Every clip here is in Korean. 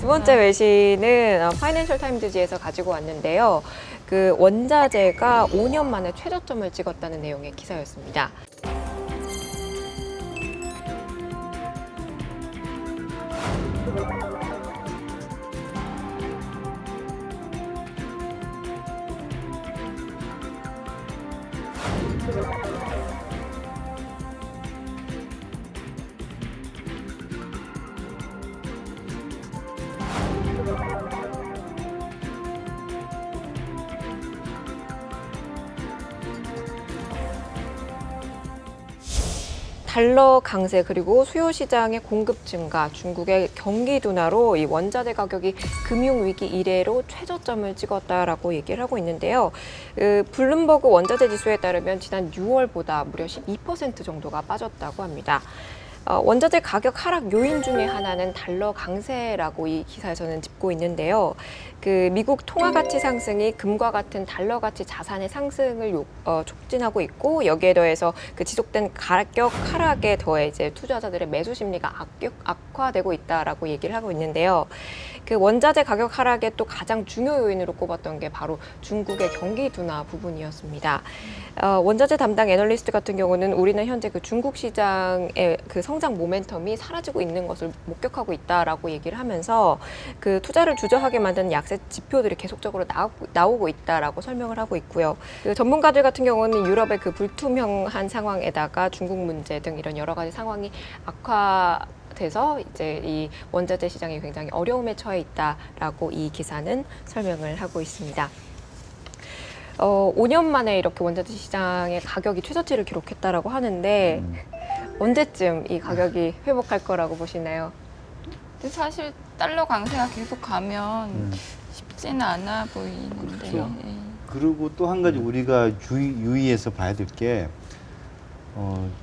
두 번째 외신은 파이낸셜 타임즈지에서 가지고 왔는데요. 그 원자재가 5년 만에 최저점을 찍었다는 내용의 기사였습니다. 달러 강세 그리고 수요 시장의 공급 증가, 중국의 경기 둔화로 이 원자재 가격이 금융위기 이래로 최저점을 찍었다라고 얘기를 하고 있는데요. 블룸버그 원자재 지수에 따르면 지난 6월보다 무려 12% 정도가 빠졌다고 합니다. 원자재 가격 하락 요인 중에 하나는 달러 강세라고 이 기사에서는 짚고 있는데요. 그 미국 통화 가치 상승이 금과 같은 달러 가치 자산의 상승을 촉진하고 있고 여기에 더해서 그 지속된 가격 하락에 더해 이제 투자자들의 매수 심리가 악화되고 있다라고 얘기를 하고 있는데요. 그 원자재 가격 하락의 또 가장 중요 요인으로 꼽았던 게 바로 중국의 경기 둔화 부분이었습니다. 원자재 담당 애널리스트 같은 경우는 우리는 현재 그 중국 시장의 그 성장 모멘텀이 사라지고 있는 것을 목격하고 있다라고 얘기를 하면서 그 투자를 주저하게 만드는 약세 지표들이 계속적으로 나오고 있다라고 설명을 하고 있고요. 그 전문가들 같은 경우는 유럽의 그 불투명한 상황에다가 중국 문제 등 이런 여러 가지 상황이 악화돼서 이제 이 원자재 시장이 굉장히 어려움에 처해 있다라고 이 기사는 설명을 하고 있습니다. 5년 만에 이렇게 원자재 시장의 가격이 최저치를 기록했다라고 하는데 언제쯤 이 가격이 회복할 거라고 보시나요? 근데 사실 달러 강세가 계속 가면 쉽지는 않아 보이는데요. 그렇죠. 예. 그리고 또 한 가지 우리가 유의해서 봐야 될 게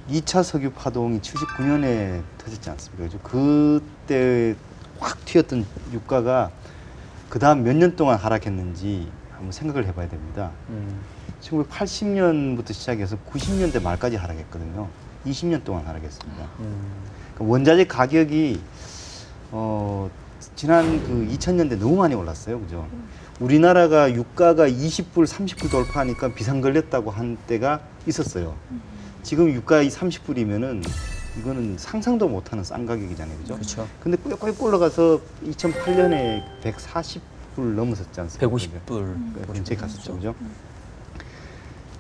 2차 석유 파동이 79년에 터졌지 않습니까? 그때 확 튀었던 유가가 그 다음 몇 년 동안 하락했는지 한번 생각을 해봐야 됩니다. 1980년부터 시작해서 90년대 말까지 하락했거든요. 20년 동안 하락했습니다. 그러니까 원자재 가격이 지난 그 2000년대 너무 많이 올랐어요. 그죠? 우리나라가 유가가 20불, 30불 돌파하니까 비상 걸렸다고 한 때가 있었어요. 지금 유가 30불이면은 이거는 상상도 못하는 싼 가격이잖아요. 그죠? 그렇죠. 근데 꾸역꾸역 올라가서 2008년에 140불 넘었었지 않습니까? 150불. 근처에 갔었죠. 그죠?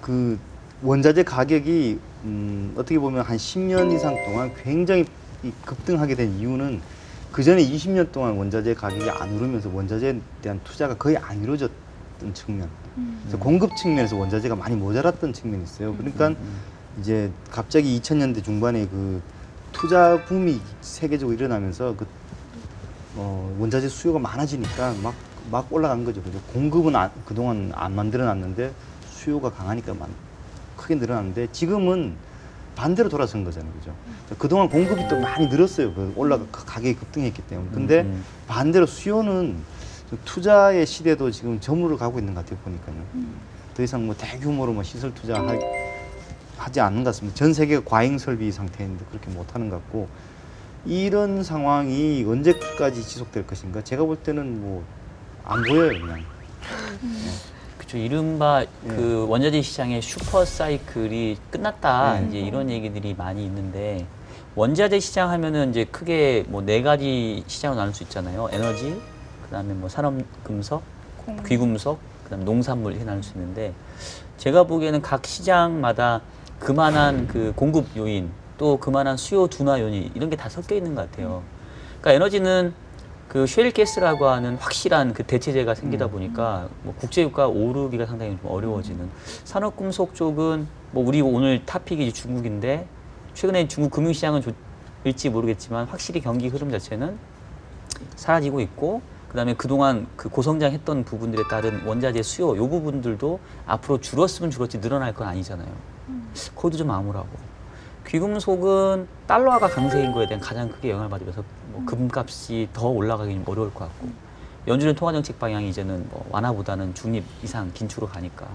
그 원자재 가격이 어떻게 보면 한 10년 이상 동안 굉장히 급등하게 된 이유는 그 전에 20년 동안 원자재 가격이 안 오르면서 원자재에 대한 투자가 거의 안 이루어졌던 측면. 그래서 공급 측면에서 원자재가 많이 모자랐던 측면이 있어요. 그러니까 이제 갑자기 2000년대 중반에 그 투자 붐이 세계적으로 일어나면서 그 원자재 수요가 많아지니까 막 올라간 거죠. 그죠? 공급은 그동안 안 만들어놨는데 수요가 강하니까 크게 늘어났는데 지금은 반대로 돌아선 거잖아요. 그죠? 그동안 공급이 또 많이 늘었어요. 가격이 급등했기 때문에. 근데 반대로 수요는 투자의 시대도 지금 저물어 가고 있는 것 같아요. 보니까요. 더 이상 뭐 대규모로 뭐 시설 투자하지 않는 것 같습니다. 전 세계가 과잉 설비 상태인데 그렇게 못하는 것 같고 이런 상황이 언제까지 지속될 것인가? 제가 볼 때는 뭐 안 보여요, 그냥. 그렇죠. 이른바 그 원자재 시장의 슈퍼 사이클이 끝났다. 이제 이런 얘기들이 많이 있는데 원자재 시장 하면은 이제 크게 뭐 4가지 시장으로 나눌 수 있잖아요. 에너지, 그다음에 뭐 산업금속, 귀금속, 그다음에 농산물 이렇게 나눌 수 있는데 제가 보기에는 각 시장마다 그만한 그 공급 요인 또 그만한 수요 둔화 요인 이런 게 다 섞여 있는 것 같아요. 그러니까 에너지는 그 쉐일가스라고 하는 확실한 그 대체제가 생기다 보니까 뭐 국제유가 오르기가 상당히 좀 어려워지는. 산업금속 쪽은 뭐 우리 오늘 타픽이 중국인데 최근에 중국 금융시장은 좋을지 모르겠지만 확실히 경기 흐름 자체는 사라지고 있고 그다음에 그동안 그 고성장했던 부분들에 따른 원자재 수요 요 부분들도 앞으로 줄었으면 줄었지 늘어날 건 아니잖아요. 그것도 좀 암울하고. 귀금속은 달러화가 강세인 거에 대한 가장 크게 영향을 받으면서 뭐 금값이 더 올라가기 어려울 것 같고 연준의 통화정책 방향이 이제는 뭐 완화보다는 중립 이상 긴축으로 가니까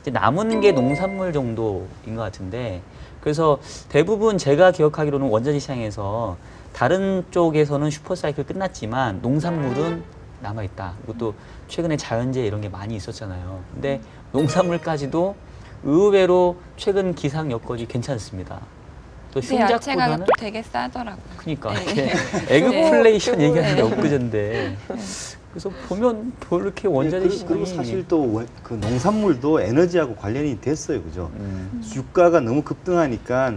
이제 남은 게 농산물 정도인 것 같은데 그래서 대부분 제가 기억하기로는 원자재 시장에서 다른 쪽에서는 슈퍼사이클 끝났지만 농산물은 남아있다. 그것도 최근에 자연재해 이런 게 많이 있었잖아요. 근데 농산물까지도 의외로 최근 기상 여건이 괜찮습니다. 또 근데 야채가 흉작보다는 되게 싸더라고요. 그러니까 네. 이게 에그플레이션 네. 얘기하는 게 네. 엊그제인데 그래서 보면 뭐 이렇게 원자재 시장이 그리고 사실 또 그 농산물도 에너지하고 관련이 됐어요, 그죠? 유가가 너무 급등하니까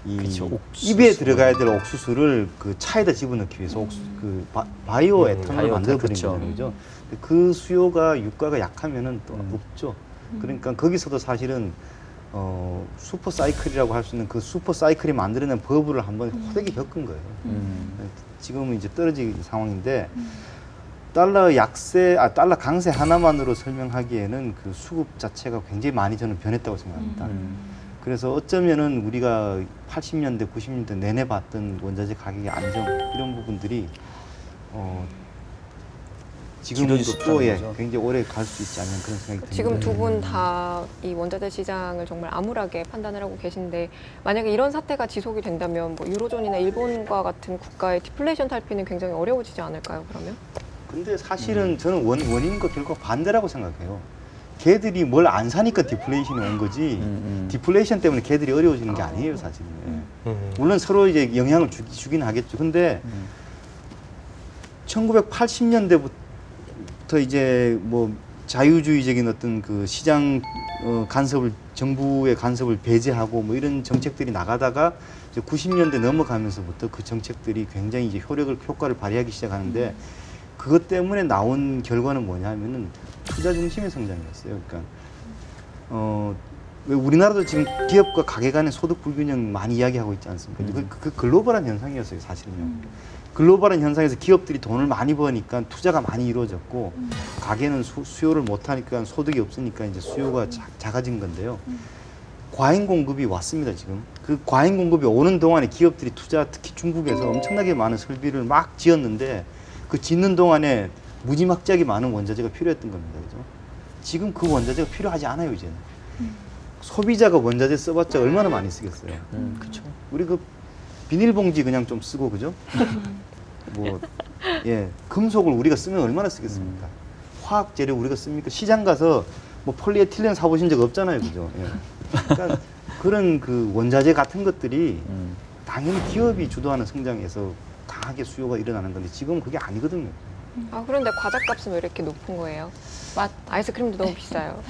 이 그쵸, 옥수수. 입에 들어가야 될 옥수수를 그 차에다 집어넣기 위해서 그 바이오 에탄올을 바이오 만들어버린 그쵸. 거잖아요, 그죠? 근데 그 수요가 유가가 약하면은 또 없죠. 그러니까 거기서도 사실은 슈퍼 사이클이라고 할 수 있는 그 슈퍼 사이클이 만들어낸 버블을 한번 호되게 겪은 거예요. 지금은 이제 떨어진 상황인데 달러 강세 하나만으로 설명하기에는 그 수급 자체가 굉장히 많이 저는 변했다고 생각합니다. 그래서 어쩌면은 우리가 80년대, 90년대 내내 봤던 원자재 가격의 안정 이런 부분들이 지금도 길어질 수 또 있다는 거죠. 굉장히 오래 갈 수 있지 않는 그런 생각이 듭니다. 지금 두 분 다 이 원자재 시장을 정말 암울하게 판단을 하고 계신데 만약에 이런 사태가 지속이 된다면 뭐 유로존이나 일본과 같은 국가의 디플레이션 탈피는 굉장히 어려워지지 않을까요? 그러면? 근데 사실은 저는 원인과 결과 반대라고 생각해요. 걔들이 뭘 안 사니까 디플레이션이 온 거지 디플레이션 때문에 걔들이 어려워지는 게 아니에요, 사실은. 물론 서로 이제 영향을 주긴 하겠죠. 근데 1980년대부터 이제 뭐 자유주의적인 어떤 그 시장 정부의 간섭을 배제하고 뭐 이런 정책들이 나가다가 이제 90년대 넘어가면서부터 그 정책들이 굉장히 이제 효과를 발휘하기 시작하는데 그것 때문에 나온 결과는 뭐냐면은 투자 중심의 성장이었어요. 그러니까 왜 우리나라도 지금 기업과 가계 간의 소득 불균형 많이 이야기하고 있지 않습니까? 그 글로벌한 현상이었어요, 사실은요. 글로벌한 현상에서 기업들이 돈을 많이 버니까 투자가 많이 이루어졌고 가계는 수요를 못 하니까 소득이 없으니까 이제 수요가 작아진 건데요. 과잉 공급이 왔습니다, 지금. 그 과잉 공급이 오는 동안에 기업들이 특히 중국에서 엄청나게 많은 설비를 막 지었는데 그 짓는 동안에 무지막지하게 많은 원자재가 필요했던 겁니다. 그죠? 지금 그 원자재가 필요하지 않아요, 이제는. 소비자가 원자재 써봤자 얼마나 많이 쓰겠어요. 그렇죠. 우리 그 비닐봉지 그냥 좀 쓰고, 그죠? 금속을 우리가 쓰면 얼마나 쓰겠습니까? 화학 재료 우리가 씁니까? 시장 가서 뭐 폴리에틸렌 사보신 적 없잖아요, 그죠? 그러니까 그런 그 원자재 같은 것들이 당연히 기업이 주도하는 성장에서 강하게 수요가 일어나는 건데 지금은 그게 아니거든요. 아 그런데 과자값은 왜 이렇게 높은 거예요? 아이스크림도 너무 비싸요.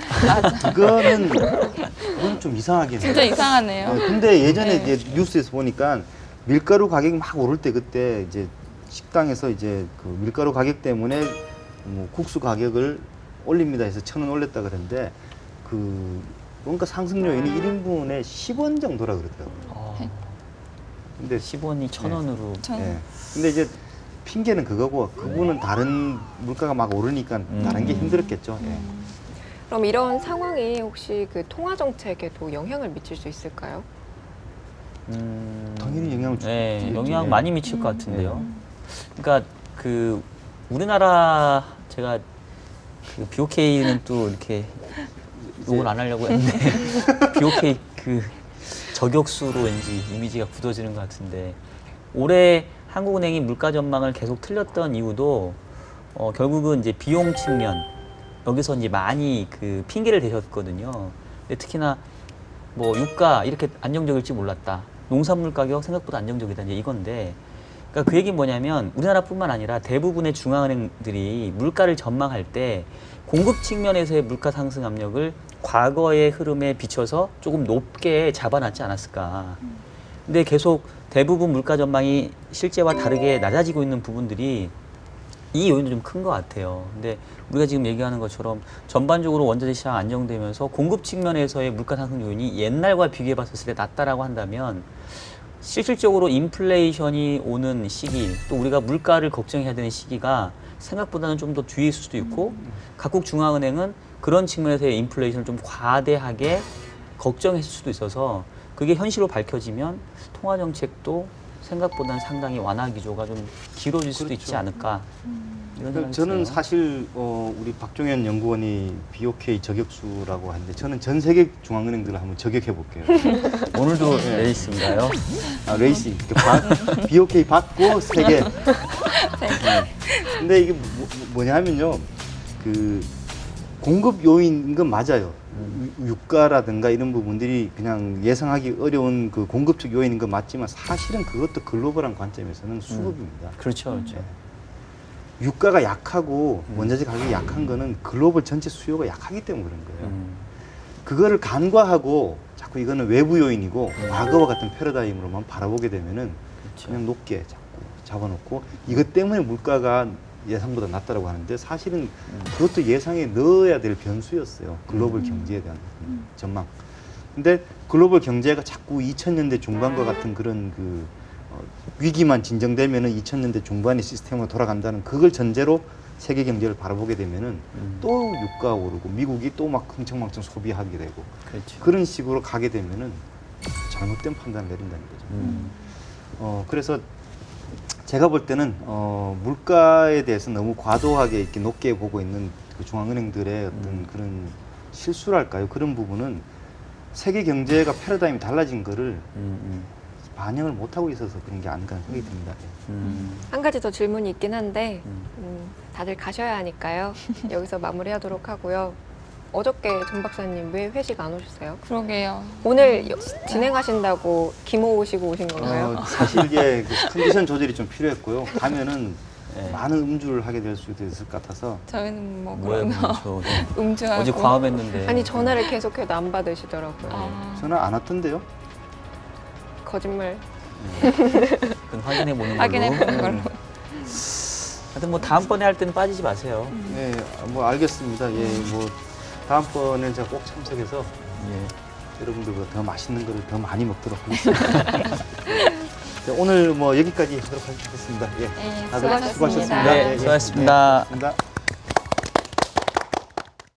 그건 좀 이상하긴 해요. 진짜 이상하네요. 근데 예전에 네. 이제 뉴스에서 보니까 밀가루 가격이 막 오를 때 그때 이제 식당에서 이제 그 밀가루 가격 때문에 뭐 국수 가격을 올립니다 해서 1,000원 올렸다 그랬는데 그 뭔가 상승 요인이 1인분에 10원 정도라 그러더라고요. 근데 10원이 1,000원으로 예. 근데 이제 핑계는 그거고 그분은 다른 물가가 막 오르니까 다른 게 힘들었겠죠. 예. 그럼 이런 상황이 혹시 그 통화 정책에도 영향을 미칠 수 있을까요? 당연히 영향을 네, 주겠죠. 영향 예. 많이 미칠 것 같은데요. 그러니까 그 우리나라 제가 그 BOK는 또 이렇게 욕을 안 하려고 했는데 BOK 그 저격수로 왠지 이미지가 굳어지는 것 같은데 올해 한국은행이 물가 전망을 계속 틀렸던 이유도 결국은 이제 비용 측면 여기서 이제 많이 그 핑계를 대셨거든요. 근데 특히나 뭐 유가 이렇게 안정적일지 몰랐다. 농산물 가격 생각보다 안정적이다. 이제 이건데 그러니까 그 얘기는 뭐냐면 우리나라뿐만 아니라 대부분의 중앙은행들이 물가를 전망할 때 공급 측면에서의 물가 상승 압력을 과거의 흐름에 비춰서 조금 높게 잡아놨지 않았을까. 근데 계속 대부분 물가 전망이 실제와 다르게 낮아지고 있는 부분들이 이 요인도 좀 큰 것 같아요. 근데 우리가 지금 얘기하는 것처럼 전반적으로 원자재 시장 안정되면서 공급 측면에서의 물가 상승 요인이 옛날과 비교해 봤을 때 낮다라고 한다면 실질적으로 인플레이션이 오는 시기 또 우리가 물가를 걱정해야 되는 시기가 생각보다는 좀 더 뒤일 수도 있고 각국 중앙은행은 그런 측면에서의 인플레이션을 좀 과대하게 걱정했을 수도 있어서 그게 현실로 밝혀지면 통화 정책도 생각보다는 상당히 완화 기조가 좀 길어질 수도 있지 않을까. 이런 생각이 저는 드네요. 사실 우리 박종현 연구원이 BOK 저격수라고 하는데 저는 전 세계 중앙은행들을 한번 저격해 볼게요. 오늘도 네. 레이스인가요? 아, 레이싱. BOK 받고 세 개. 근데 이게 뭐냐면요. 그 공급 요인인 건 맞아요. 유가라든가 이런 부분들이 그냥 예상하기 어려운 그 공급적 요인인 건 맞지만 사실은 그것도 글로벌한 관점에서는 수급입니다. 그렇죠, 그렇죠. 유가가 약하고 원자재 가격이 약한 거는 글로벌 전체 수요가 약하기 때문에 그런 거예요. 그거를 간과하고 자꾸 이거는 외부 요인이고 과거와 같은 패러다임으로만 바라보게 되면은 그렇죠. 그냥 높게 자꾸 잡아놓고 이것 때문에 물가가 예상보다 낮다라고 하는데 사실은 그것도 예상에 넣어야 될 변수였어요. 글로벌 경제에 대한 전망. 근데 글로벌 경제가 자꾸 2000년대 중반과 같은 그런 그 위기만 진정되면은 2000년대 중반의 시스템으로 돌아간다는 그걸 전제로 세계 경제를 바라보게 되면은 또 유가가 오르고 미국이 또 막 흥청망청 소비하게 되고 그렇죠. 그런 식으로 가게 되면은 잘못된 판단을 내린다는 거죠. 그래서 제가 볼 때는 물가에 대해서 너무 과도하게 이렇게 높게 보고 있는 그 중앙은행들의 어떤 그런 실수랄까요? 그런 부분은 세계 경제가 패러다임이 달라진 거를 반영을 못하고 있어서 그런 게 아닌가 생각이 듭니다. 한 가지 더 질문이 있긴 한데 다들 가셔야 하니까요. 여기서 마무리하도록 하고요. 어저께 정 박사님 왜 회식 안 오셨어요? 그러게요. 오늘 진행하신다고 기모 오시고 오신 건가요? 사실 이게 그 컨디션 조절이 좀 필요했고요. 가면은 네. 많은 음주를 하게 될 수도 있을 것 같아서 저희는 뭐 뭐야, 그런 거 저 음주하고. 어제 과음했는데. 아니 전화를 계속해도 안 받으시더라고요. 아, 저는 안 왔던데요. 거짓말. 그건 확인해 보는 걸로. 확인해 보는 걸로. 하여튼 뭐 다음번에 할 때는 빠지지 마세요. 네, 뭐 알겠습니다. 예, 뭐 다음번에 제가 꼭 참석해서 예. 여러분들보다 더 맛있는 거를 더 많이 먹도록 하겠습니다. 네, 오늘 뭐 여기까지 하도록 하겠습니다. 예, 네, 다들 수고하셨습니다. 수고하셨습니다. 네, 수고하셨습니다. 네, 수고하셨습니다.